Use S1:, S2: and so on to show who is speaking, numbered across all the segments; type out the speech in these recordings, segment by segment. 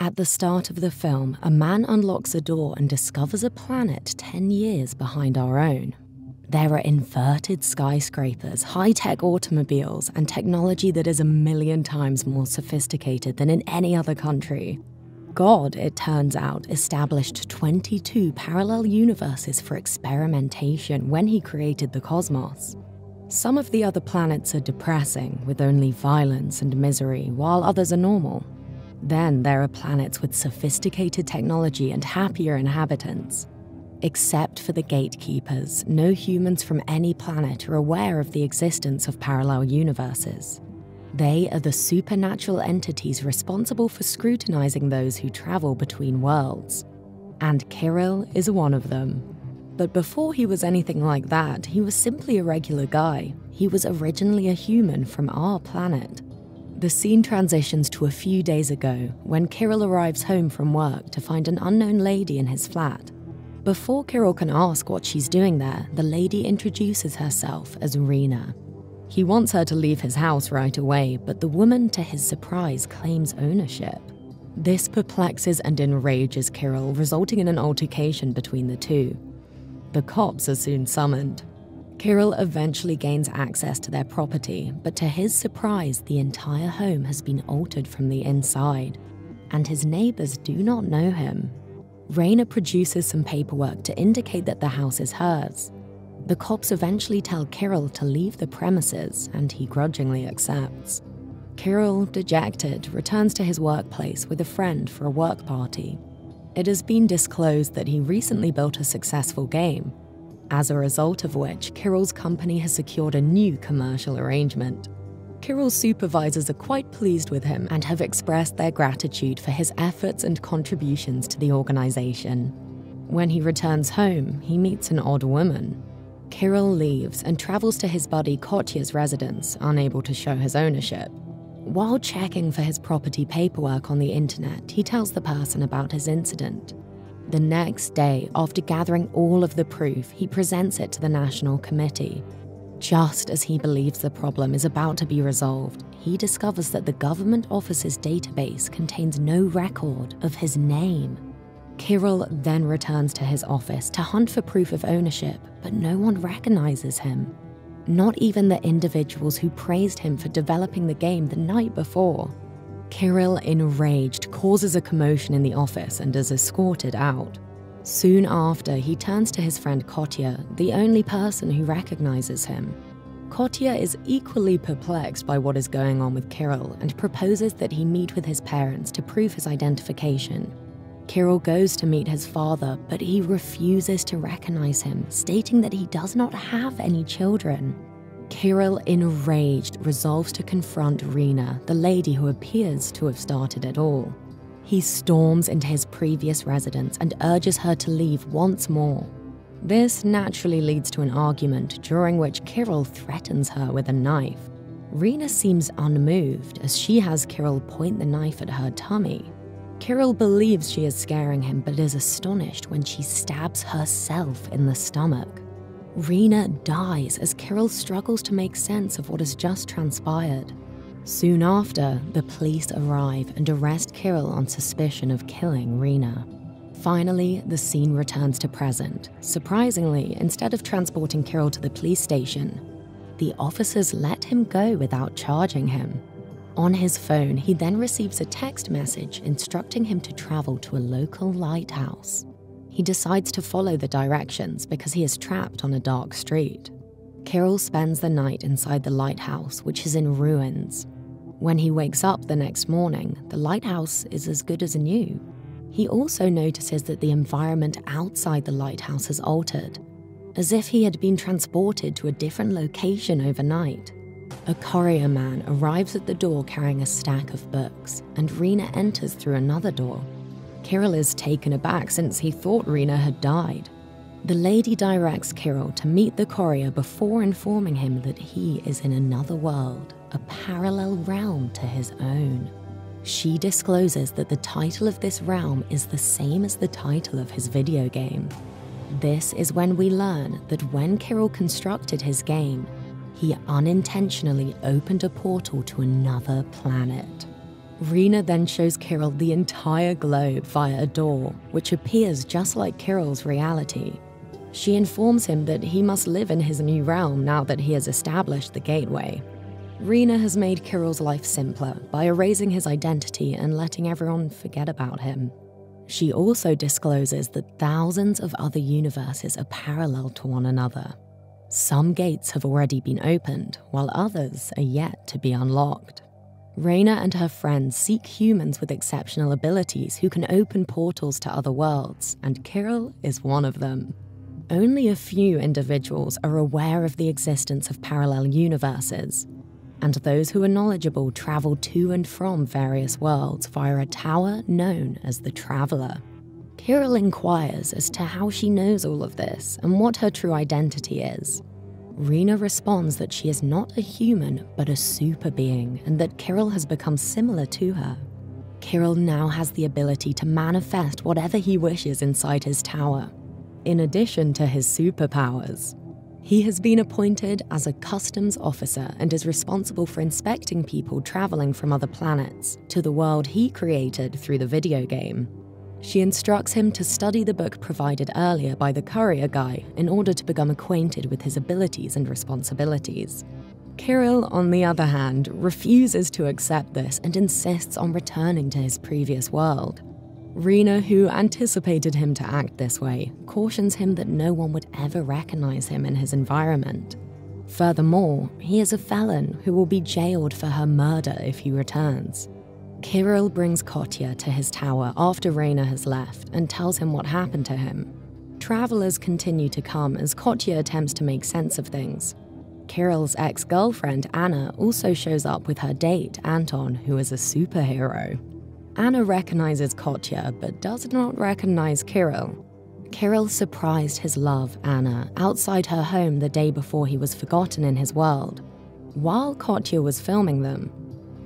S1: At the start of the film, a man unlocks a door and discovers a planet 10 years behind our own. There are inverted skyscrapers, high-tech automobiles, and technology that is 1,000,000 times more sophisticated than in any other country. God, it turns out, established 22 parallel universes for experimentation when he created the cosmos. Some of the other planets are depressing, with only violence and misery, while others are normal. Then there are planets with sophisticated technology and happier inhabitants. Except for the gatekeepers, no humans from any planet are aware of the existence of parallel universes. They are the supernatural entities responsible for scrutinizing those who travel between worlds. And Kirill is one of them. But before he was anything like that, he was simply a regular guy. He was originally a human from our planet. The scene transitions to a few days ago, when Kirill arrives home from work to find an unknown lady in his flat. Before Kirill can ask what she's doing there, the lady introduces herself as Rena. He wants her to leave his house right away, but the woman, to his surprise, claims ownership. This perplexes and enrages Kirill, resulting in an altercation between the two. The cops are soon summoned. Kirill eventually gains access to their property, but to his surprise, the entire home has been altered from the inside, and his neighbors do not know him. Rena produces some paperwork to indicate that the house is hers. The cops eventually tell Kirill to leave the premises, and he grudgingly accepts. Kirill, dejected, returns to his workplace with a friend for a work party. It has been disclosed that he recently built a successful game, as a result of which Kirill's company has secured a new commercial arrangement. Kirill's supervisors are quite pleased with him and have expressed their gratitude for his efforts and contributions to the organization. When he returns home, he meets an odd woman. Kirill leaves and travels to his buddy Kotya's residence, unable to show his ownership. While checking for his property paperwork on the internet, he tells the person about his incident. The next day, after gathering all of the proof, he presents it to the National Committee. Just as he believes the problem is about to be resolved, he discovers that the government office's database contains no record of his name. Kirill then returns to his office to hunt for proof of ownership, but no one recognizes him. Not even the individuals who praised him for developing the game the night before. Kirill, enraged, causes a commotion in the office and is escorted out. Soon after, he turns to his friend Kotya, the only person who recognizes him. Kotya is equally perplexed by what is going on with Kirill and proposes that he meet with his parents to prove his identification. Kirill goes to meet his father, but he refuses to recognize him, stating that he does not have any children. Kirill, enraged, resolves to confront Rena, the lady who appears to have started it all. He storms into his previous residence and urges her to leave once more. This naturally leads to an argument, during which Kirill threatens her with a knife. Rena seems unmoved, as she has Kirill point the knife at her tummy. Kirill believes she is scaring him, but is astonished when she stabs herself in the stomach. Rena dies as Kirill struggles to make sense of what has just transpired. Soon after, the police arrive and arrest Kirill on suspicion of killing Rena. Finally, the scene returns to present. Surprisingly, instead of transporting Kirill to the police station, the officers let him go without charging him. On his phone, he then receives a text message instructing him to travel to a local lighthouse. He decides to follow the directions because he is trapped on a dark street. Kirill spends the night inside the lighthouse, which is in ruins. When he wakes up the next morning, the lighthouse is as good as new. He also notices that the environment outside the lighthouse has altered, as if he had been transported to a different location overnight. A courier man arrives at the door carrying a stack of books, and Rena enters through another door. Kirill is taken aback since he thought Rena had died. The lady directs Kirill to meet the courier before informing him that he is in another world, a parallel realm to his own. She discloses that the title of this realm is the same as the title of his video game. This is when we learn that when Kirill constructed his game, he unintentionally opened a portal to another planet. Rena then shows Kirill the entire globe via a door, which appears just like Kirill's reality. She informs him that he must live in his new realm now that he has established the gateway. Rena has made Kirill's life simpler by erasing his identity and letting everyone forget about him. She also discloses that thousands of other universes are parallel to one another. Some gates have already been opened, while others are yet to be unlocked. Rena and her friends seek humans with exceptional abilities who can open portals to other worlds, and Kirill is one of them. Only a few individuals are aware of the existence of parallel universes, and those who are knowledgeable travel to and from various worlds via a tower known as the Traveler. Kirill inquires as to how she knows all of this and what her true identity is. Rena responds that she is not a human, but a super being, and that Kirill has become similar to her. Kirill now has the ability to manifest whatever he wishes inside his tower, in addition to his superpowers. He has been appointed as a customs officer and is responsible for inspecting people traveling from other planets to the world he created through the video game. She instructs him to study the book provided earlier by the courier guy in order to become acquainted with his abilities and responsibilities. Kirill, on the other hand, refuses to accept this and insists on returning to his previous world. Rena, who anticipated him to act this way, cautions him that no one would ever recognize him in his environment. Furthermore, he is a felon who will be jailed for her murder if he returns. Kirill brings Kotya to his tower after Rena has left and tells him what happened to him. Travelers continue to come as Kotya attempts to make sense of things. Kirill's ex-girlfriend, Anna, also shows up with her date, Anton, who is a superhero. Anna recognizes Kotya, but does not recognize Kirill. Kirill surprised his love, Anna, outside her home the day before he was forgotten in his world. While Kotya was filming them,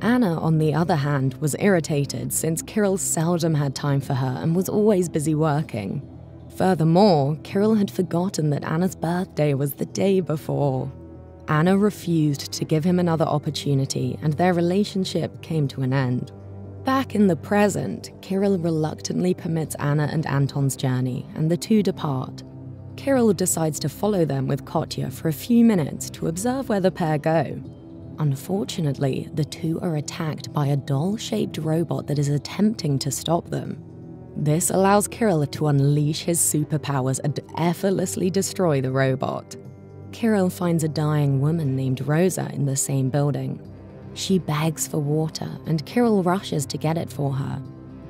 S1: Anna, on the other hand, was irritated since Kirill seldom had time for her and was always busy working. Furthermore, Kirill had forgotten that Anna's birthday was the day before. Anna refused to give him another opportunity, and their relationship came to an end. Back in the present, Kirill reluctantly permits Anna and Anton's journey, and the two depart. Kirill decides to follow them with Kotya for a few minutes to observe where the pair go. Unfortunately, the two are attacked by a doll-shaped robot that is attempting to stop them. This allows Kirill to unleash his superpowers and effortlessly destroy the robot. Kirill finds a dying woman named Rosa in the same building. She begs for water, and Kirill rushes to get it for her.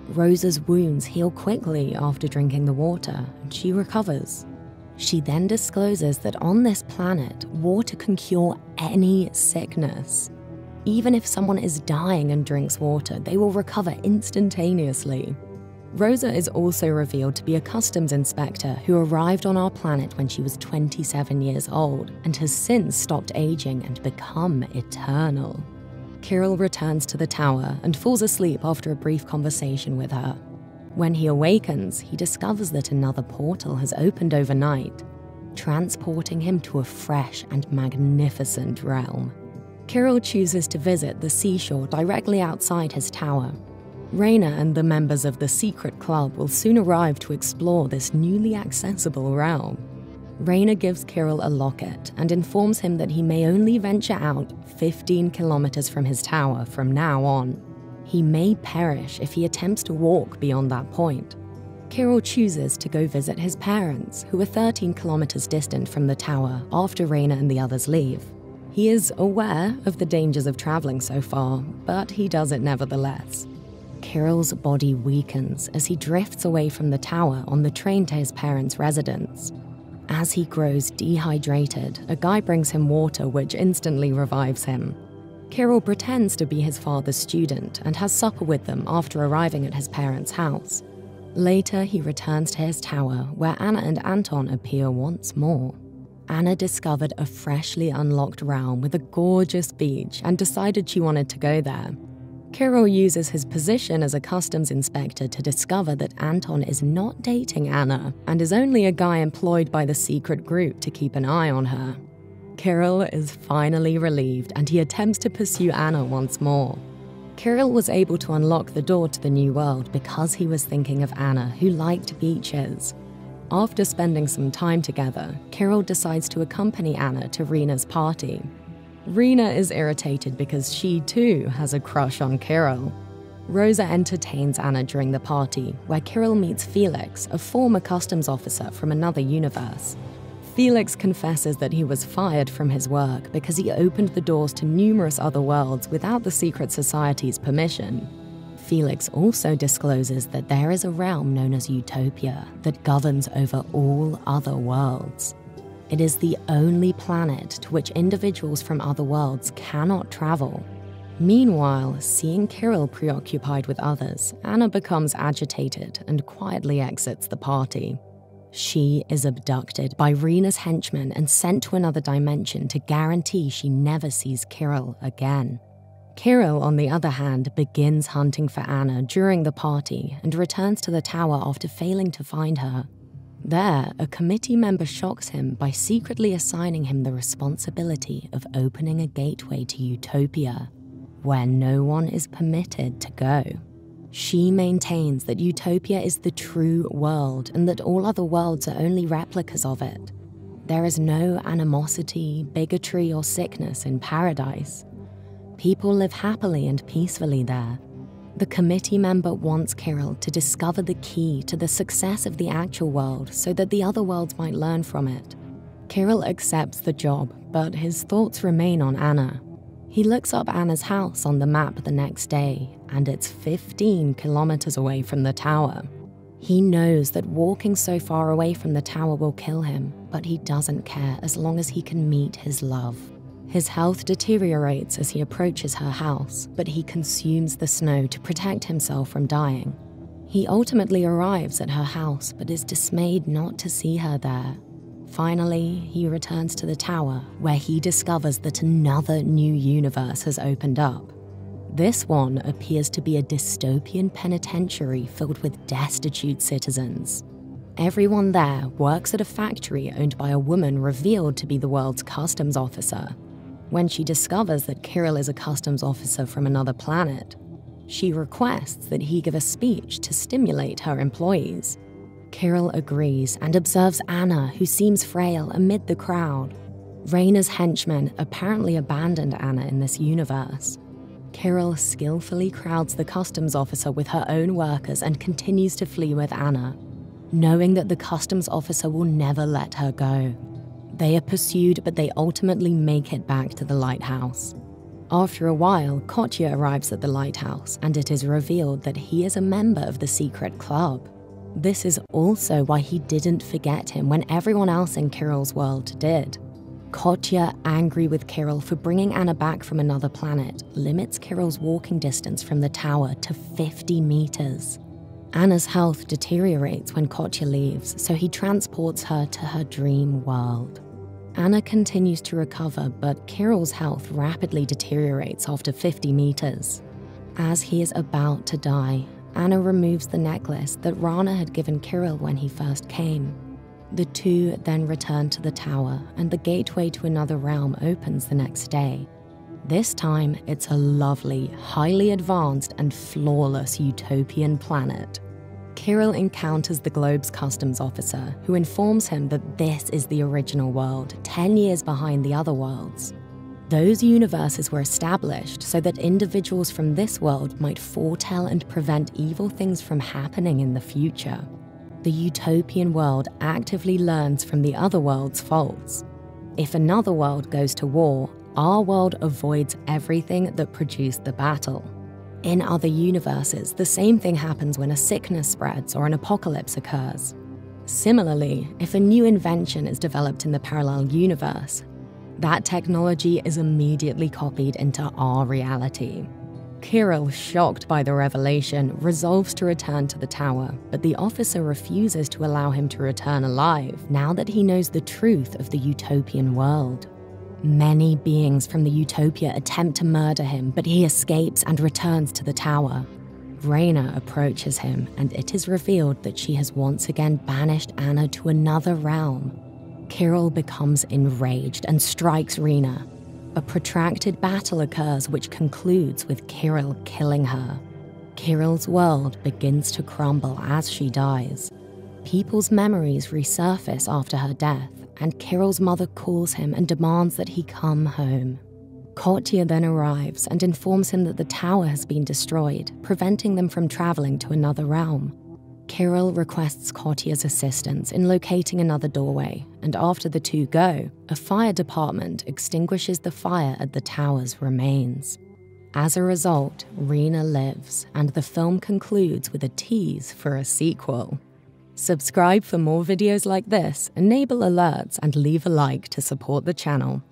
S1: Rosa's wounds heal quickly after drinking the water, and she recovers. She then discloses that on this planet, water can cure any sickness. Even if someone is dying and drinks water, they will recover instantaneously. Rosa is also revealed to be a customs inspector who arrived on our planet when she was 27 years old and has since stopped aging and become eternal. Kirill returns to the tower and falls asleep after a brief conversation with her. When he awakens, he discovers that another portal has opened overnight, transporting him to a fresh and magnificent realm. Kirill chooses to visit the seashore directly outside his tower. Rena and the members of the secret club will soon arrive to explore this newly accessible realm. Rena gives Kirill a locket and informs him that he may only venture out 15 kilometers from his tower from now on. He may perish if he attempts to walk beyond that point. Kirill chooses to go visit his parents, who are 13 kilometers distant from the tower after Rena and the others leave. He is aware of the dangers of traveling so far, but he does it nevertheless. Kirill's body weakens as he drifts away from the tower on the train to his parents' residence. As he grows dehydrated, a guy brings him water which instantly revives him. Kirill pretends to be his father's student and has supper with them after arriving at his parents' house. Later, he returns to his tower, where Anna and Anton appear once more. Anna discovered a freshly unlocked realm with a gorgeous beach and decided she wanted to go there. Kirill uses his position as a customs inspector to discover that Anton is not dating Anna and is only a guy employed by the secret group to keep an eye on her. Kirill is finally relieved and he attempts to pursue Anna once more. Kirill was able to unlock the door to the new world because he was thinking of Anna, who liked beaches. After spending some time together, Kirill decides to accompany Anna to Rena's party. Rena is irritated because she too has a crush on Kirill. Rosa entertains Anna during the party, where Kirill meets Felix, a former customs officer from another universe. Felix confesses that he was fired from his work because he opened the doors to numerous other worlds without the secret society's permission. Felix also discloses that there is a realm known as Utopia that governs over all other worlds. It is the only planet to which individuals from other worlds cannot travel. Meanwhile, seeing Kirill preoccupied with others, Anna becomes agitated and quietly exits the party. She is abducted by Rena's henchmen and sent to another dimension to guarantee she never sees Kirill again. Kirill, on the other hand, begins hunting for Anna during the party and returns to the tower after failing to find her. There, a committee member shocks him by secretly assigning him the responsibility of opening a gateway to Utopia, where no one is permitted to go. She maintains that Utopia is the true world and that all other worlds are only replicas of it. There is no animosity, bigotry, or sickness in paradise. People live happily and peacefully there. The committee member wants Kirill to discover the key to the success of the actual world so that the other worlds might learn from it. Kirill accepts the job, but his thoughts remain on Anna. He looks up Anna's house on the map the next day, and it's 15 kilometers away from the tower. He knows that walking so far away from the tower will kill him, but he doesn't care as long as he can meet his love. His health deteriorates as he approaches her house, but he consumes the snow to protect himself from dying. He ultimately arrives at her house, but is dismayed not to see her there. Finally, he returns to the tower, where he discovers that another new universe has opened up. This one appears to be a dystopian penitentiary filled with destitute citizens. Everyone there works at a factory owned by a woman revealed to be the world's customs officer. When she discovers that Kirill is a customs officer from another planet, she requests that he give a speech to stimulate her employees. Kirill agrees and observes Anna, who seems frail, amid the crowd. Rena's henchmen apparently abandoned Anna in this universe. Kirill skillfully crowds the customs officer with her own workers and continues to flee with Anna, knowing that the customs officer will never let her go. They are pursued, but they ultimately make it back to the lighthouse. After a while, Kotya arrives at the lighthouse, and it is revealed that he is a member of the secret club. This is also why he didn't forget him when everyone else in Kirill's world did. Kotya, angry with Kirill for bringing Anna back from another planet, limits Kirill's walking distance from the tower to 50 meters. Anna's health deteriorates when Kotya leaves, so he transports her to her dream world. Anna continues to recover, but Kirill's health rapidly deteriorates after 50 meters. As he is about to die, Anna removes the necklace that Rana had given Kirill when he first came. The two then return to the tower, and the gateway to another realm opens the next day. This time, it's a lovely, highly advanced, and flawless utopian planet. Kirill encounters the globe's customs officer, who informs him that this is the original world, 10 years behind the other worlds. Those universes were established so that individuals from this world might foretell and prevent evil things from happening in the future. The utopian world actively learns from the other world's faults. If another world goes to war, our world avoids everything that produced the battle. In other universes, the same thing happens when a sickness spreads or an apocalypse occurs. Similarly, if a new invention is developed in the parallel universe, that technology is immediately copied into our reality. Kirill, shocked by the revelation, resolves to return to the tower, but the officer refuses to allow him to return alive now that he knows the truth of the utopian world. Many beings from the Utopia attempt to murder him, but he escapes and returns to the tower. Rena approaches him, and it is revealed that she has once again banished Anna to another realm. Kirill becomes enraged and strikes Rena. A protracted battle occurs which concludes with Kirill killing her. Kirill's world begins to crumble as she dies. People's memories resurface after her death, and Kirill's mother calls him and demands that he come home. Kotya then arrives and informs him that the tower has been destroyed, preventing them from traveling to another realm. Kirill requests Kotya's assistance in locating another doorway, and after the two go, a fire department extinguishes the fire at the tower's remains. As a result, Rena lives, and the film concludes with a tease for a sequel. Subscribe for more videos like this, enable alerts, and leave a like to support the channel.